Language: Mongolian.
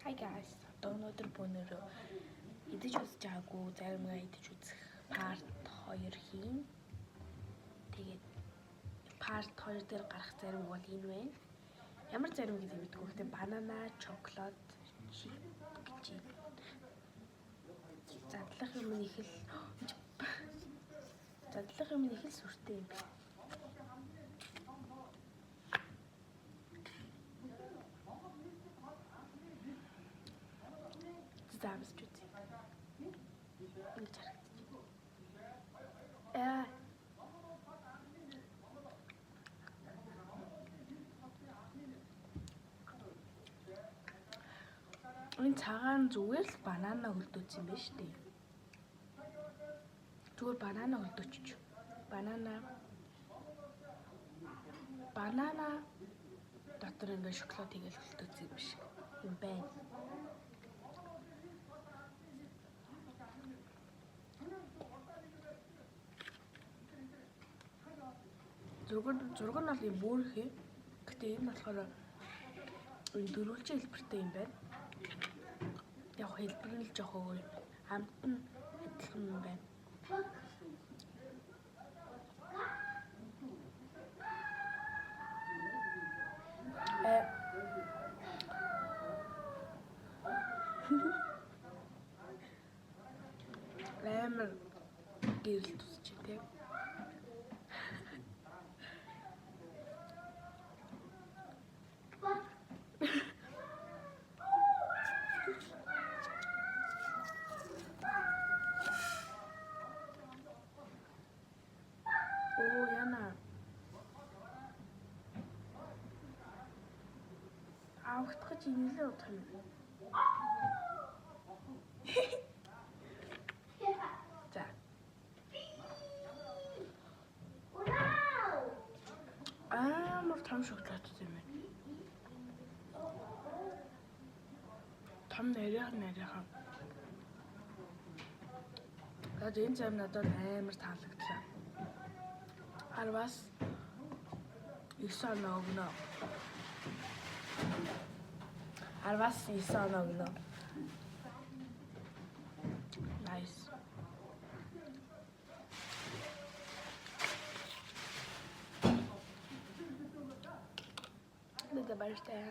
Hi guys, одоо өнөөдөр бүүнөрөө идэж үзэж байгаагүй заримгаа идэж үзэх part 2 хийн. Тэгээд part 2 дээр гарах зарим бол энэ байна. Ямар зарим гэдэг мэдгүй гэхдээ банана, чоколад, чип гэж. Задлах юм их л сүртэй юм. Замс ч үгүй. Ингэж харагдчих. Энэ цагаан зүгээр л банана хөлдөөц юм байна шүү дээ. Зүгээр банана хөлдөөч. Банана дотор ингээ шоколад хийгээл хөлдөөц юм биш юм байна. Зураг нь бол юм бөөрхий. Гэтэ энэ болохоор дөрвөлжин хэлбэртэй юм байна. Яг хэлбэр нь л жоох өөр. Амт нь адилхан юм байна. Амар гэрэл тусч тийм. Авахтгаж инээлээ удах юм. За. Амар том шоколад юм байна. Том нарийнхан. Тэгээд энэ зам надад амар таалагдлаа. Харвас 9 оноо өгнө. Арвас 9 оноо өгнө. Nice. Нэг баяртай.